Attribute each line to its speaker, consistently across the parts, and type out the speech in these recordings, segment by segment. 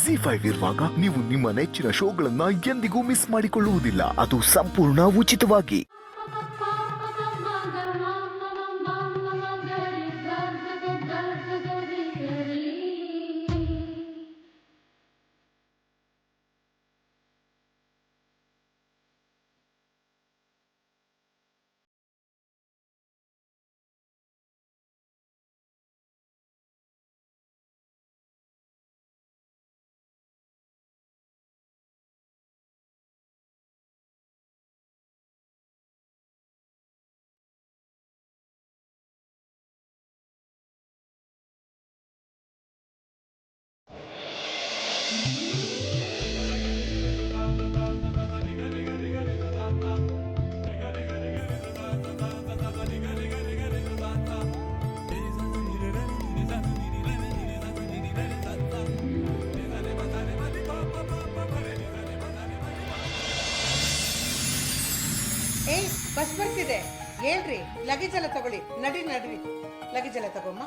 Speaker 1: ಜಿ5 ಇರುವಾಗ ನೀವು ನಿಮ್ಮ ನೆಚ್ಚಿನ ಶೋಗಳನ್ನ ಎಂದಿಗೂ ಮಿಸ್ ಮಾಡಿಕೊಳ್ಳುವುದಿಲ್ಲ. ಅದು ಸಂಪೂರ್ಣ ಉಚಿತವಾಗಿ.
Speaker 2: ಬಸ್ ಬರ್ತಿದೆ ಹೇಳ್ರಿ. ಲಗೇಜ್ ಎಲ್ಲ ತಗೊಳ್ಳಿ. ನಡಿ ಲಗೇಜ್ ಎಲ್ಲ ತಗೊಮ್ಮ.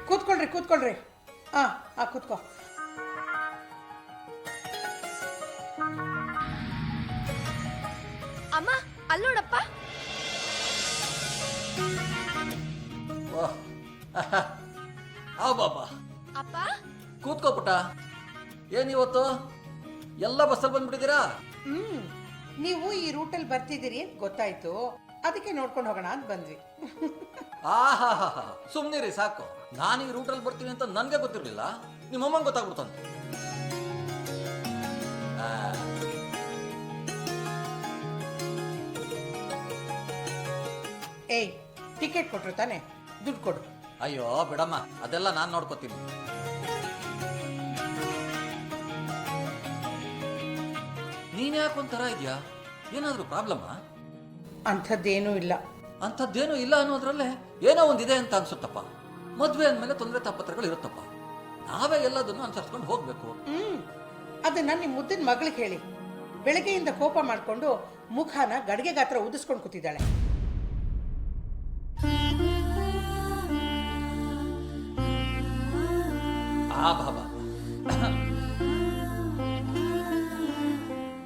Speaker 2: ಕೂತ್ಕೊಳ್ರಿ. ಹಾ ಕೂತ್ಕೋ.
Speaker 3: ಅಮ್ಮ ಅಲ್ಲೋಡಪ್ಪ.
Speaker 4: ಬಾಬಾ
Speaker 3: ಅಪ್ಪ
Speaker 4: ಕೂತ್ಕೋ ಪುಟ್ಟ. ಏನಿವತ್ತು ಎಲ್ಲ ಬಸ್ಸಲ್ಲಿ ಬಂದ್ಬಿಟ್ಟಿದ್ದೀರಾ?
Speaker 2: ನೀವು ಈ ರೂಟಲ್ಲಿ ಬರ್ತಿದ್ದೀರಿ ಅಂತ ಗೊತ್ತಾಯ್ತು, ಅದಕ್ಕೆ ನೋಡ್ಕೊಂಡು ಹೋಗೋಣ ಅಂತ ಬಂದ್ವಿ.
Speaker 4: ಆಹಾ ಸುಮ್ನಿರಿ ಸಾಕು. ನಾನು ಈ ರೂಟಲ್ಲಿ ಬರ್ತೀನಿ ಅಂತ ನನ್ಗೆ ಗೊತ್ತಿರ್ಲಿಲ್ಲ, ನಿಮ್ಮಮ್ಮಂಗೆ ಗೊತ್ತಾಗ್ಬಿಡ್ತಂತೆ.
Speaker 2: ಏಯ್ ಟಿಕೆಟ್ ಕೊಟ್ರು ತಾನೆ, ದುಡ್ಡು ಕೊಡು.
Speaker 4: ಅಯ್ಯೋ ಬಿಡಮ್ಮ, ಅದೆಲ್ಲ ನಾನು ನೋಡ್ಕೋತೀನಿ. ನೀನ್ ಯಾಕೊಂಥರ ಇದೆಯಾ? ಏನಾದ್ರೂ ಪ್ರಾಬ್ಲಮ್ಮಾ?
Speaker 2: ಅಂಥದ್ದೇನೂ ಇಲ್ಲ.
Speaker 4: ಅಂಥದ್ದೇನೂ ಇಲ್ಲ ಅನ್ನೋದ್ರಲ್ಲೇ ಏನೋ ಒಂದಿದೆ ಅಂತ ಅನ್ಸುತ್ತಪ್ಪ. ಮದ್ವೆ ಅಂದ್ಮೇಲೆ ತೊಂದರೆ ತಾಪತ್ರಗಳು ಇರುತ್ತಪ್ಪ. ನಾವೇ ಎಲ್ಲದನ್ನು ಅನುಸರಿಸ್ಕೊಂಡು ಹೋಗ್ಬೇಕು.
Speaker 2: ಅದನ್ನ ನಿಮ್ಮ ಮುದ್ದಿನ ಮಗಳಿಗೆ ಹೇಳಿ. ಬೆಳಗ್ಗೆಯಿಂದ ಕೋಪ ಮಾಡ್ಕೊಂಡು ಮುಖಾನ ಗಡಿಗೆ ಗಾತ್ರ ಉದಿಸ್ಕೊಂಡು ಕೂತಿದ್ದಾಳೆ.
Speaker 4: ಬಾಬಾ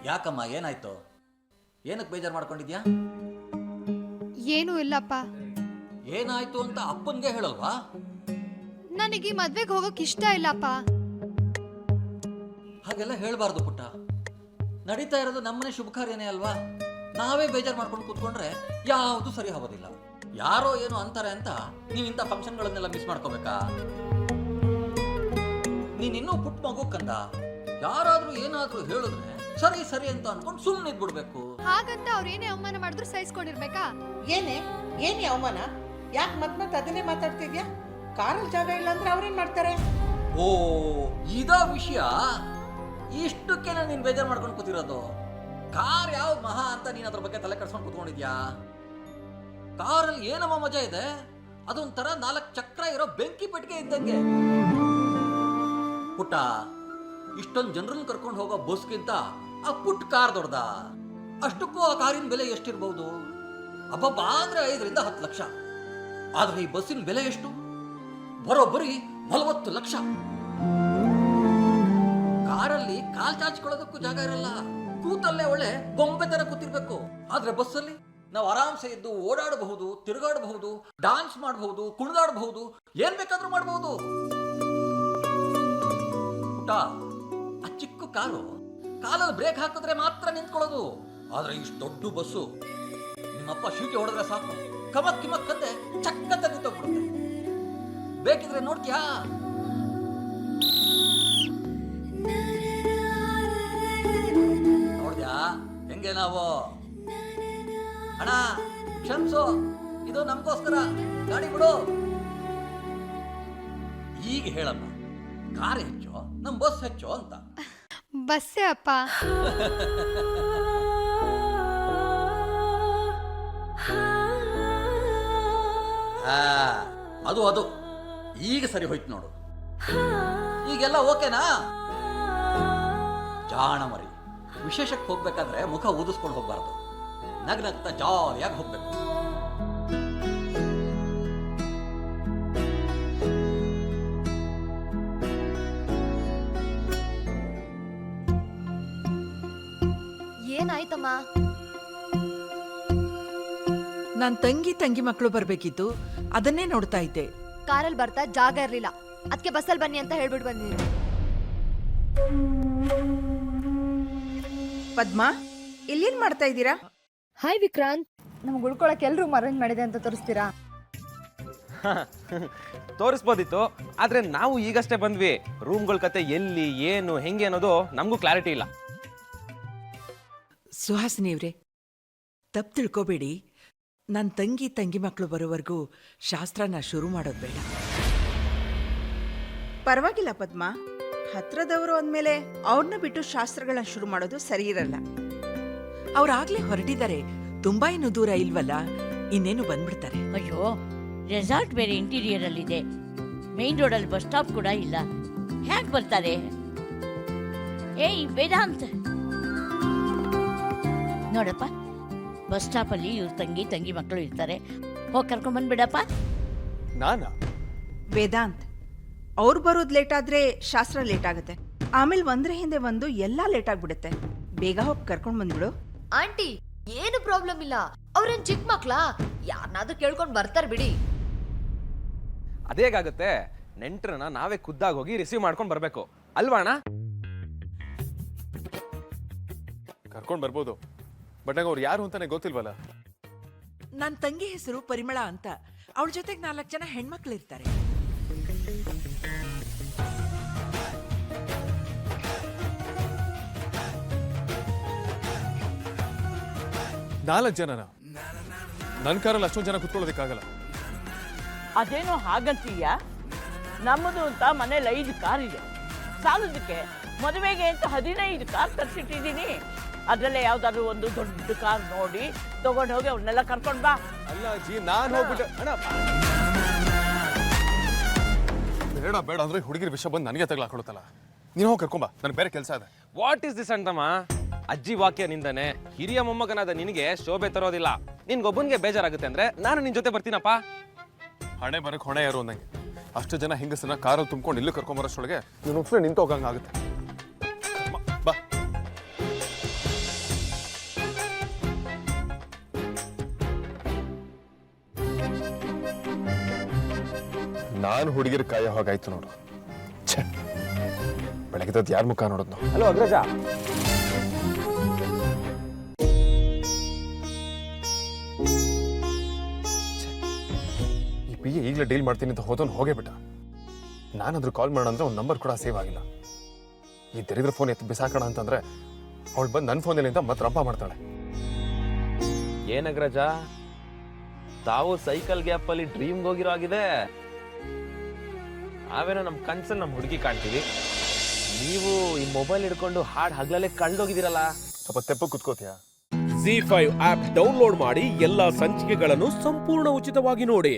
Speaker 4: ಯಾಕಮ್ಮ, ಏನಾಯ್ತು? ಏನಕ್ಕೆ ಬೇಜಾರು ಮಾಡ್ಕೊಂಡಿದ್ಯಾ?
Speaker 3: ಏನೂ ಇಲ್ಲಪ್ಪ.
Speaker 4: ಏನಾಯ್ತು ಅಂತ ಅಪ್ಪನ್ಗೆ ಹೇಳಲ್ವಾ?
Speaker 3: ನನಗೆ ಮದ್ವೆಗೆ ಹೋಗಕ್ ಇಷ್ಟ ಇಲ್ಲಪ್ಪ.
Speaker 4: ಹಾಗೆಲ್ಲ ಹೇಳ್ಬಾರ್ದು ಪುಟ್ಟ. ನಡೀತಾ ಇರೋದು ನಮ್ಮನೆ ಶುಭ ಕಾರ್ಯನೇ ಅಲ್ವಾ? ನಾವೇ ಬೇಜಾರು ಮಾಡ್ಕೊಂಡು ಕೂತ್ಕೊಂಡ್ರೆ ಯಾವುದು ಸರಿ ಹೋಗೋದಿಲ್ಲ. ಯಾರೋ ಏನೋ ಅಂತಾರೆ ಅಂತ ನೀವಿಂತ ಫಂಕ್ಷನ್ಗಳನ್ನೆಲ್ಲ ಮಿಸ್ ಮಾಡ್ಕೋಬೇಕಾ? ನೀನಿನ್ನೂ ಪುಟ್ಟ ಮಗು ಕಂದ. ಯಾರಾದ್ರೂ ಏನಾದ್ರೂ ಹೇಳಿದ್ರೆ ಸರಿ ಅಂತ ಅನ್ಕೊಂಡು ಸುಮ್ಮನೆ ಇದ್ಬಿಡ್ಬೇಕು.
Speaker 3: ಹಾಗಂತ ಅವ್ರೇನೇ ಅವಮಾನ ಮಾಡಿದ್ರು ಸಹಿಸ್ಕೊಂಡಿರ್ಬೇಕಾ?
Speaker 2: ಏನೇ ಅವಮಾನ? ಯಾಕೆ ಮತ್ ಅದನ್ನೇ ಮಾತಾಡ್ತಿದ್ಯಾ? ಕಾರಲ್ಲಿ ಜಾಗ ಇಲ್ಲ ಅಂದ್ರೆ ಅವ್ರೇನ್ ಮಾಡ್ತಾರೆ?
Speaker 4: ಓ ಇದ ವಿಷಯ. ಇಷ್ಟಕ್ಕೆ ನೀನ್ ಬೇಜಾರು ಮಾಡ್ಕೊಂಡು ಕೂತಿರೋದು. ಕಾರ್ ಯಾವ ಮಹಾ ಅಂತ ನೀನ್ ಅದ್ರ ಬಗ್ಗೆ ತಲೆ ಕೆಡ್ಸ್ಕೊಂಡು ಕೂತ್ಕೊಂಡಿದ್ಯಾ? ಕಾರಲ್ಲಿ ಏನಮ್ಮ ಮಜಾ ಇದೆ? ಅದೊಂಥರ 4 ಚಕ್ರ ಇರೋ ಬೆಂಕಿ ಪೆಟ್ಟಿಗೆ ಇದ್ದಂಗೆ. ಪುಟ್ಟ, ಇಷ್ಟೊಂದು ಜನರನ್ನ ಕರ್ಕೊಂಡು ಹೋಗೋ ಬಸ್ಗಿಂತ ಆ ಪುಟ್ಟ ಕಾರ್ ದೊಡ್ಡದ? ಅಷ್ಟಕ್ಕೂ ಆ ಕಾರಿನ ಬೆಲೆ ಎಷ್ಟಿರ್ಬಹುದು? ಅಬ್ಬಬ್ಬಾ ಅಂದ್ರೆ 5 ರಿಂದ 10 ಲಕ್ಷ. ಆದ್ರೆ ಈ ಬಸ್ಸಿನ ಬೆಲೆ ಎಷ್ಟು? ಬರೋಬ್ಬರಿ 40 ಲಕ್ಷ. ಕಾರಲ್ಲಿ ಕಾಲ್ ಚಾಚ್ಕೊಳ್ಳೋದಕ್ಕೂ ಜಾಗ ಇರಲ್ಲ. ಕೂತಲ್ಲೇ ಒಳ್ಳೆ ಗೊಂಬೆ ತರ ಕೂತಿರ್ಬೇಕು. ಆದ್ರೆ ಬಸ್ಸಲ್ಲಿ ನಾವು ಆರಾಮ್ಸೆ ಇದ್ದು ಓಡಾಡಬಹುದು, ತಿರುಗಾಡಬಹುದು, ಡಾನ್ಸ್ ಮಾಡಬಹುದು, ಕುಣಿದಾಡಬಹುದು, ಏನ್ ಬೇಕಾದ್ರೂ ಮಾಡಬಹುದು. ಆ ಚಿಕ್ಕ ಕಾರು ಕಾಲಲ್ಲಿ ಬ್ರೇಕ್ ಹಾಕಿದ್ರೆ ಮಾತ್ರ ನಿಂತ್ಕೊಳ್ಳೋದು. ಆದ್ರೆ ಇಷ್ಟು ದೊಡ್ಡ ಬಸ್ಸು ನಿಮ್ಮಪ್ಪ ಶೀಟಿ ಹೊಡೆದ್ರೆ ಸಾಕು, ಕಮಕ್ ಕಿಮಕ್ ಅಂತೆ ಚಕ್ಕಂತ ನಿಂತೋಗ್ಬಿಡುತ್ತೆ. ಬೇಕಿದ್ರೆ ನೋಡ್ತೀಯಾ? ನೋಡ್ದ್ಯಾ ಹೆಂಗೆ ನಾವು? ಅಣ್ಣ ಕ್ಷಮ್ಸು, ಇದು ನಮ್ಗೋಸ್ಕರ ಗಾಡಿ ಬಿಡು. ಈಗ ಹೇಳಮ್ಮ, ಕಾರ್ ಹೆಚ್ಚು ನಮ್ ಬಸ್ ಹೆಚ್ಚು ಅಂತ?
Speaker 3: ಬಸ್ಸೇ ಅಪ್ಪ.
Speaker 4: ಅದು ಈಗ ಸರಿ ಹೋಯ್ತು ನೋಡು. ಈಗೆಲ್ಲ ಓಕೆನಾ? ಜಾಣ ಮರಿ. ವಿಶೇಷಕ್ಕೆ ಹೋಗ್ಬೇಕಾದ್ರೆ ಮುಖ ಊದಿಸ್ಕೊಂಡು ಹೋಗ್ಬಾರ್ದು. ನಗ್ನಗ್ತಾ ಜಾಲಿಯಾಗಿ ಹೋಗ್ಬೇಕು.
Speaker 3: ಅಮ್ಮ.
Speaker 5: ನನ್ ತಂಗಿ ಮಕ್ಕಳು ಬರ್ಬೇಕಿತ್ತು, ಅದನ್ನೇ ನೋಡ್ತಾ ಇದ್ದೆ.
Speaker 3: ಕಾರಲ್ಲಿ ಬರ್ತಾ ಜಾಗ ಇರ್ಲಿಲ್ಲ, ಅದಕ್ಕೆ ಬಸ್ಸಲ್ಲಿ ಬನ್ನಿ ಅಂತ ಹೇಳ್ಬಿಟ್ಟು ಬಂದಿದ್ದೀನಿ.
Speaker 6: ಪದ್ಮಾ, ಇಲ್ಲೇನ್ ಮಾಡ್ತಾ ಇದ್ದೀರಾ?
Speaker 3: ಹಾಯ್ ವಿಕ್ರಾಂತ್, ನಮ್ಗೆ ಉಳ್ಕೊಳಕ್ಕೆ ಎಲ್ರೂ ಅರೇಂಜ್ ಮಾಡಿದೆ ಅಂತ ತೋರಿಸ್ತೀರಾ?
Speaker 7: ತೋರಿಸ್ಬೋದಿತ್ತು, ಆದ್ರೆ ನಾವು ಈಗಷ್ಟೇ ಬಂದ್ವಿ. ರೂಮ್ಗಳ ಕತೆ ಎಲ್ಲಿ ಏನು ಹೆಂಗೆ ಅನ್ನೋದು ನಮಗೂ ಕ್ಲಾರಿಟಿ ಇಲ್ಲ.
Speaker 5: ಸುಹಾಸಿನಿಯವ್ರೆ, ತಪ್ಪು ತಿಳ್ಕೊಬೇಡಿ. ನನ್ನ ತಂಗಿ ಮಕ್ಕಳು ಬರೋವರೆಗೂ ಶಾಸ್ತ್ರನ ಶುರು ಮಾಡೋದು ಬೇಡ.
Speaker 6: ಪರವಾಗಿಲ್ಲ ಪದ್ಮಾ, ಹತ್ರದವರು ಅಂದ್ಮೇಲೆ ಅವ್ರನ್ನ ಬಿಟ್ಟು ಶಾಸ್ತ್ರಗಳನ್ನ ಶುರು ಮಾಡೋದು ಸರಿ ಇರಲ್ಲ.
Speaker 5: ಅವ್ರಾಗ್ಲೇ ಹೊರಟಿದ್ದಾರೆ, ತುಂಬಾ ಏನು ದೂರ ಇಲ್ವಲ್ಲ, ಇನ್ನೇನು ಬಂದ್ಬಿಡ್ತಾರೆ.
Speaker 8: ಅಯ್ಯೋ, ರೆಸಾರ್ಟ್ ಬೇರೆ ಇಂಟೀರಿಯರ್ ಅಲ್ಲಿದೆ, ಮೇನ್ ರೋಡಲ್ಲಿ ಬಸ್ ಸ್ಟಾಪ್ ಕೂಡ ಇಲ್ಲ, ಹ್ಯಾಕ್ ಬರ್ತಾರೆ? ಏಯ್ ವೇದಾಂತ್, ನೋಡಪ್ಪ, ಬಸ್ ಸ್ಟಾಪಲ್ಲಿ ಇವ್ರ ತಂಗಿ ಮಕ್ಕಳು ಇರ್ತಾರೆ, ಹೋಗಿ ಕರ್ಕೊಂಡ್ಬಂದ್ಬಿಡಪ್ಪ.
Speaker 7: ನಾನಾ?
Speaker 6: ವೇದಾಂತ್, ಅವ್ರು ಬರೋದು ಲೇಟ್ ಆದ್ರೆ ಶಾಸ್ತ್ರ ಲೇಟ್ ಆಗುತ್ತೆ, ಆಮೇಲೆ ಒಂದ್ರ ಹಿಂದೆ ಒಂದು ಎಲ್ಲಾ ಲೇಟ್ ಆಗ್ಬಿಡುತ್ತೆ. ಬೇಗ ಹೋಗಿ ಕರ್ಕೊಂಡ್ ಬಂದ್ಬಿಡು.
Speaker 3: ಆಂಟಿ, ಏನು ಪ್ರಾಬ್ಲಮ್ ಇಲ್ಲ, ಅವ್ರೇನ್ ಚಿಕ್ಕ ಮಕ್ಳಾ, ಯಾರನ್ನಾದ್ರೂ ಕೇಳ್ಕೊಂಡ್ ಬರ್ತಾರ ಬಿಡಿ.
Speaker 7: ಅದೇಗಾಗುತ್ತೆ, ನೆಂಟ್ರನ್ನ ನಾವೇ ಖುದ್ದಾಗಿ ಹೋಗಿ ರಿಸೀವ್ ಮಾಡ್ಕೊಂಡು ಬರ್ಬೇಕು ಅಲ್ವಾ ಅಣ್ಣ?
Speaker 9: ಕರ್ಕೊಂಡ್ ಬರ್ಬೋದು, ಬಟ್ ನಂಗೆ ಅವ್ರು ಯಾರು ಅಂತಾನೆ ಗೊತ್ತಿಲ್ವಲ್ಲ.
Speaker 5: ನನ್ನ ತಂಗಿ ಹೆಸರು ಪರಿಮಳ ಅಂತ, ಅವಳ ಜೊತೆಗೆ 4 ಜನ ಹೆಣ್ಮಕ್ಳಿರ್ತಾರೆ.
Speaker 9: ನಾಲ್ಕು ಜನನ ನನ್ನ ಕಾರಲ್ಲಿ ಅಷ್ಟೊಂದು ಜನ ಕುತ್ಕೊಳ್ಳೋದಕ್ಕಾಗಲ್ಲ.
Speaker 10: ಅದೇನೋ ಹಾಗಂತೀಯ? ನಮ್ಮದು ಅಂತ ಮನೇಲಿ 5 ಕಾರ್ ಇದೆ, ಸಾಲದಕ್ಕೆ ಮದುವೆಗೆ ಅಂತ 15 ಕಾರ್ ತರಿಸಿಟ್ಟಿದ್ದೀನಿ. ಅದರಲ್ಲೇ ಯಾವ್ದಾದ್ರು ಒಂದು ದೊಡ್ಡ ಕಾರ್ ನೋಡಿ ತಗೊಂಡು ಹೋಗಿ ಅವನ್ನೆಲ್ಲ ಕರ್ಕೊಂಡ್ ಬಾ.
Speaker 9: ಅಲ್ಲ ಅಜ್ಜಿ, ನಾನು ಹೋಗ್ಬಿಟ್ಟು ಅಣ್ಣ ಬೇಡ ಬೇಡ ಅಂದ್ರೆ ಹುಡುಗಿರ ವಿಷಯ ಬಂದು ನನಗೆ ತಗಲಾಕೊಡುತ್ತಲ್ಲ. ನೀನು ಹೋಗಿ ಕರ್ಕೊಂಬಾ, ನನಗೆ ಬೇರೆ ಕೆಲಸ ಇದೆ.
Speaker 7: ವಾಟ್ ಇಸ್ ದಿಸ್ ಅಂತಮ್ಮ? ಅಜ್ಜಿ ವಾಕ್ಯ ನಿಂದನೆ, ಹಿರಿಯ ಮೊಮ್ಮಗನಾದ ನಿನಗೆ ಶೋಭೆ ತರೋದಿಲ್ಲ. ನಿನ್ಗೊಬ್ಬನಿಗೆ ಬೇಜಾರಾಗುತ್ತೆ ಅಂದ್ರೆ ನಾನು ನಿನ್ ಜೊತೆ ಬರ್ತೀನಪ್ಪ.
Speaker 9: ಹಣೆ ಬರಕ್ ಹೊಣೆ ಯಾರು ಅಂದಂಗೆ. ಅಷ್ಟು ಜನ ಹೆಂಗಸನ್ನ ಕಾರಲ್ಲಿ ತುಂಬ್ಕೊಂಡು ಇಲ್ಲೂ ಕರ್ಕೊಂಬರೋಷ್ಟೊಳಗೆ ನೀನು ಒಬ್ಬನೇ ನಿಂತು ಹೋಗಂಗಾಗುತ್ತೆ. ಬಾ. ನಾನು ಹುಡುಗಿರ ಕಾಯ ಹೋಗಾಯ್ತು ನೋಡು. ಛೇ, ಬೆಳಗ್ಗೆ ಯಾರ ಮುಖ ನೋಡೋದು ನಾವು?
Speaker 7: ಹಲೋ ಅಗ್ರಜ.
Speaker 9: ಈ ಪಿ ಎ ಈಗಲೇ ಡೀಲ್ ಮಾಡ್ತೀನಿ ಅಂತ ಹೋದವನು ಹೋಗೇ ಬಿಟ್ಟ. ನಾನಾದ್ರೂ ಕಾಲ್ ಮಾಡೋಣ ಅಂದ್ರೆ ಅವ್ನ ನಂಬರ್ ಕೂಡ ಸೇವ್ ಆಗಿಲ್ಲ. ಈ ದರಿದ್ರ ಫೋನ್ ಎತ್ತು ಬಿಸಾಕೋಣ ಅಂತಂದ್ರೆ ಅವಳು ಬಂದು ನನ್ನ ಫೋನಲ್ಲಿ ಅಂತ ಮತ್ತೆ ರಂಪ ಮಾಡ್ತಾಳೆ.
Speaker 7: ಏನ್ ಅಗ್ರಜ, ತಾವು ಸೈಕಲ್ ಗ್ಯಾಪ್ ಅಲ್ಲಿ ಡ್ರೀಮ್ಗೆ ಹೋಗಿರೋ ಆಗಿದೆ. ನಾವೇನೋ ನಮ್ ಕನ್ಸಲ್ಲಿ ನಮ್ ಹುಡುಗಿ ಕಾಣ್ತೀವಿ, ನೀವು ಈ ಮೊಬೈಲ್ ಹಿಡ್ಕೊಂಡು ಹಾಡ್ ಹಗ್ಲಲ್ಲೇ ಕಳ್ದೋಗಿದ್ದೀರಲ್ಲ.
Speaker 9: ಸ್ವಲ್ಪ ತೆಪ್ಪ ಕುತ್ಕೋತೀಯಾ?
Speaker 11: ZEE5 ಆಪ್ ಡೌನ್ಲೋಡ್ ಮಾಡಿ ಎಲ್ಲಾ ಸಂಚಿಕೆಗಳನ್ನು ಸಂಪೂರ್ಣ ಉಚಿತವಾಗಿ ನೋಡಿ.